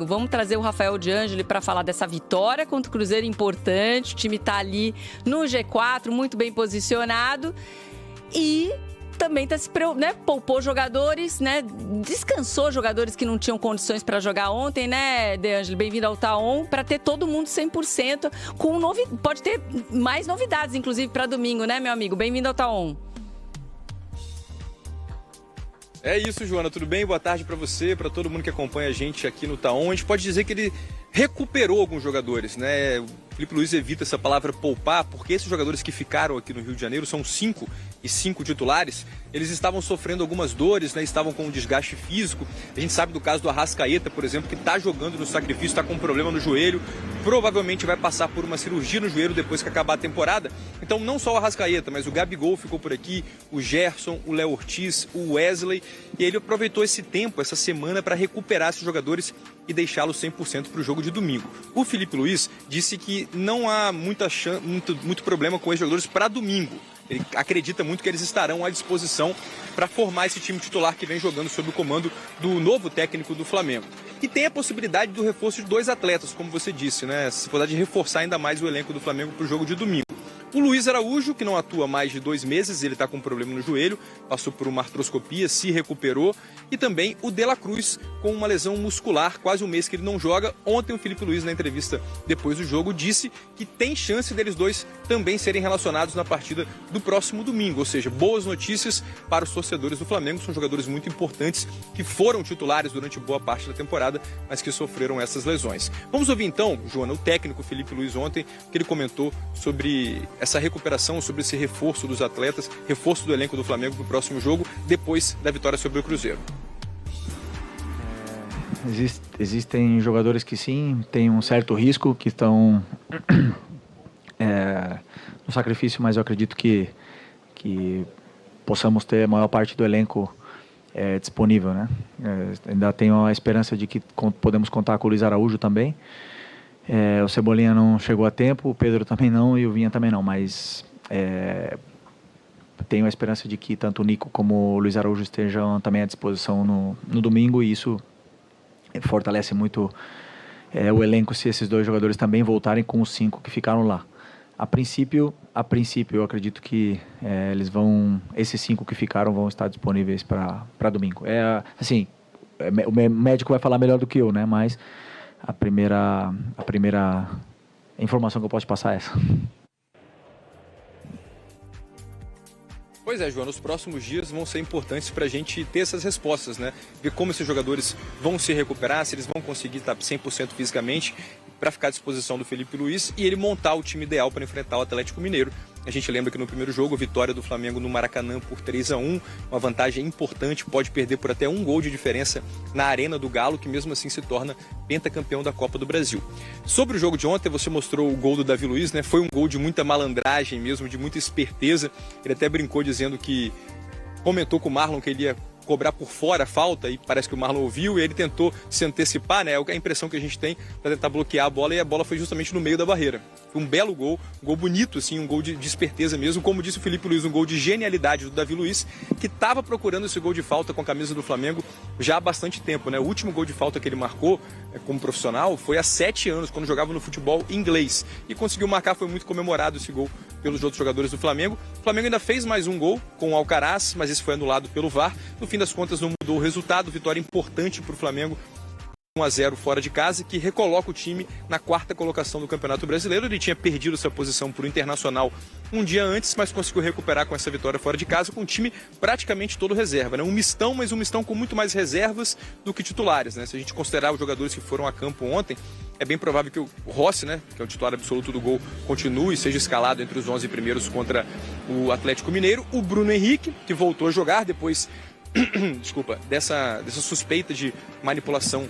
Vamos trazer o Rafael De Angeli para falar dessa vitória contra o Cruzeiro importante. O time está ali no G4, muito bem posicionado. E também poupou jogadores, né? Descansou jogadores que não tinham condições para jogar ontem, né, De Angeli? Bem-vindo ao Taon, para ter todo mundo 100%. Pode ter mais novidades, inclusive, para domingo, né, meu amigo? Bem-vindo ao Taon. É isso, Joana, tudo bem? Boa tarde para você, para todo mundo que acompanha a gente aqui no Taon. A gente pode dizer que ele recuperou alguns jogadores, né? O Felipe Luiz evita essa palavra poupar, porque esses jogadores que ficaram aqui no Rio de Janeiro são 5 e 5 titulares. Eles estavam sofrendo algumas dores, né? Estavam com um desgaste físico. A gente sabe do caso do Arrascaeta, por exemplo, que está jogando no sacrifício, está com um problema no joelho. Provavelmente vai passar por uma cirurgia no joelho depois que acabar a temporada. Então não só o Arrascaeta, mas o Gabigol ficou por aqui, o Gerson, o Léo Ortiz, o Wesley. E ele aproveitou esse tempo, essa semana, para recuperar esses jogadores e deixá-los 100% para o jogo de domingo. O Felipe Luiz disse que não há muito problema com esses jogadores para domingo. Ele acredita muito que eles estarão à disposição para formar esse time titular que vem jogando sob o comando do novo técnico do Flamengo. E tem a possibilidade do reforço de 2 atletas, como você disse, né? A possibilidade de reforçar ainda mais o elenco do Flamengo para o jogo de domingo. O Luiz Araújo, que não atua há mais de 2 meses, ele está com um problema no joelho, passou por uma artroscopia, se recuperou. E também o De La Cruz, com uma lesão muscular, quase um mês que ele não joga. Ontem o Felipe Luiz, na entrevista depois do jogo, disse que tem chance deles dois também serem relacionados na partida do próximo domingo. Ou seja, boas notícias para os torcedores do Flamengo. São jogadores muito importantes que foram titulares durante boa parte da temporada, mas que sofreram essas lesões. Vamos ouvir então, Joana, o técnico Felipe Luiz ontem, que ele comentou sobre essa recuperação, sobre esse reforço dos atletas, reforço do elenco do Flamengo para o próximo jogo, depois da vitória sobre o Cruzeiro. Existem jogadores que sim, tem um certo risco, que estão no sacrifício, mas eu acredito que possamos ter a maior parte do elenco disponível, né? Ainda tenho a esperança de que podemos contar com o Luiz Araújo também. O Cebolinha não chegou a tempo, o Pedro também não e o Vinha também não, mas tenho a esperança de que tanto o Nico como o Luiz Araújo estejam também à disposição no domingo, e isso fortalece muito o elenco se esses 2 jogadores também voltarem com os 5 que ficaram lá. A princípio eu acredito que esses 5 que ficaram vão estar disponíveis para domingo. O médico vai falar melhor do que eu, né? Mas a primeira informação que eu posso passar é essa. Pois é, João, os próximos dias vão ser importantes para a gente ter essas respostas, né? Ver como esses jogadores vão se recuperar, se eles vão conseguir estar 100% fisicamente para ficar à disposição do Felipe Luiz e ele montar o time ideal para enfrentar o Atlético Mineiro. A gente lembra que no primeiro jogo, vitória do Flamengo no Maracanã por 3-1, uma vantagem importante, pode perder por até 1 gol de diferença na Arena do Galo, que mesmo assim se torna pentacampeão da Copa do Brasil. Sobre o jogo de ontem, você mostrou o gol do Davi Luiz, né? Foi um gol de muita malandragem mesmo, de muita esperteza. Ele até brincou dizendo que comentou com o Marlon que ele ia cobrar por fora a falta, e parece que o Marlon ouviu e ele tentou se antecipar, né? É a impressão que a gente tem, para tentar bloquear a bola, e a bola foi justamente no meio da barreira. Foi um belo gol, um gol bonito, assim, um gol de esperteza mesmo, como disse o Felipe Luiz, um gol de genialidade do Davi Luiz, que estava procurando esse gol de falta com a camisa do Flamengo já há bastante tempo, né? O último gol de falta que ele marcou como profissional foi há 7 anos, quando jogava no futebol inglês, e conseguiu marcar, foi muito comemorado esse gol pelos outros jogadores do Flamengo. O Flamengo ainda fez mais um gol com o Alcaraz, mas esse foi anulado pelo VAR. No fim das contas não mudou o resultado, vitória importante para o Flamengo, 1-0 fora de casa, que recoloca o time na 4ª colocação do Campeonato Brasileiro. Ele tinha perdido essa posição para o Internacional um dia antes, mas conseguiu recuperar com essa vitória fora de casa, com o time praticamente todo reserva, né? Um mistão, mas um mistão com muito mais reservas do que titulares, né? Se a gente considerar os jogadores que foram a campo ontem, é bem provável que o Rossi, né, que é o titular absoluto do gol, continue e seja escalado entre os 11 primeiros contra o Atlético Mineiro. O Bruno Henrique, que voltou a jogar depois desculpa, dessa suspeita de manipulação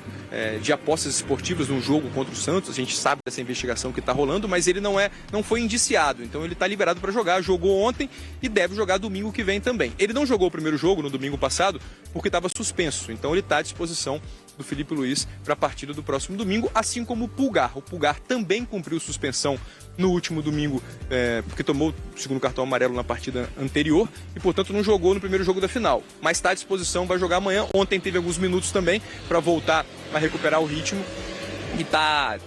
de apostas esportivas num jogo contra o Santos. A gente sabe dessa investigação que está rolando, mas ele não foi indiciado, então ele está liberado para jogar. Jogou ontem e deve jogar domingo que vem também. Ele não jogou o primeiro jogo no domingo passado porque estava suspenso, então ele está à disposição do Felipe Luiz para a partida do próximo domingo, assim como o Pulgar. O Pulgar também cumpriu suspensão no último domingo, porque tomou o segundo cartão amarelo na partida anterior e, portanto, não jogou no primeiro jogo da final. Mas está à disposição, vai jogar amanhã. Ontem teve alguns minutos também para voltar a recuperar o ritmo e tá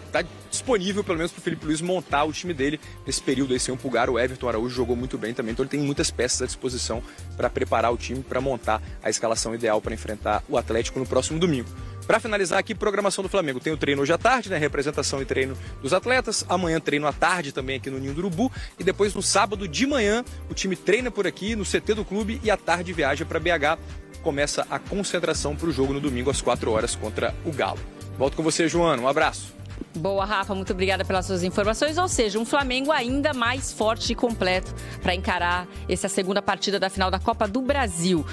disponível, pelo menos, para o Felipe Luiz montar o time dele nesse período aí sem o Pulgar. O Everton Araújo jogou muito bem também, então ele tem muitas peças à disposição para preparar o time, para montar a escalação ideal para enfrentar o Atlético no próximo domingo. Para finalizar aqui, programação do Flamengo. Tem o treino hoje à tarde, né? Representação e treino dos atletas. Amanhã treino à tarde também aqui no Ninho do Urubu. E depois no sábado de manhã, o time treina por aqui no CT do clube e à tarde viaja para BH. Começa a concentração para o jogo no domingo às 4 horas contra o Galo. Volto com você, Joana. Um abraço. Boa, Rafa, muito obrigada pelas suas informações. Ou seja, um Flamengo ainda mais forte e completo para encarar essa segunda partida da final da Copa do Brasil.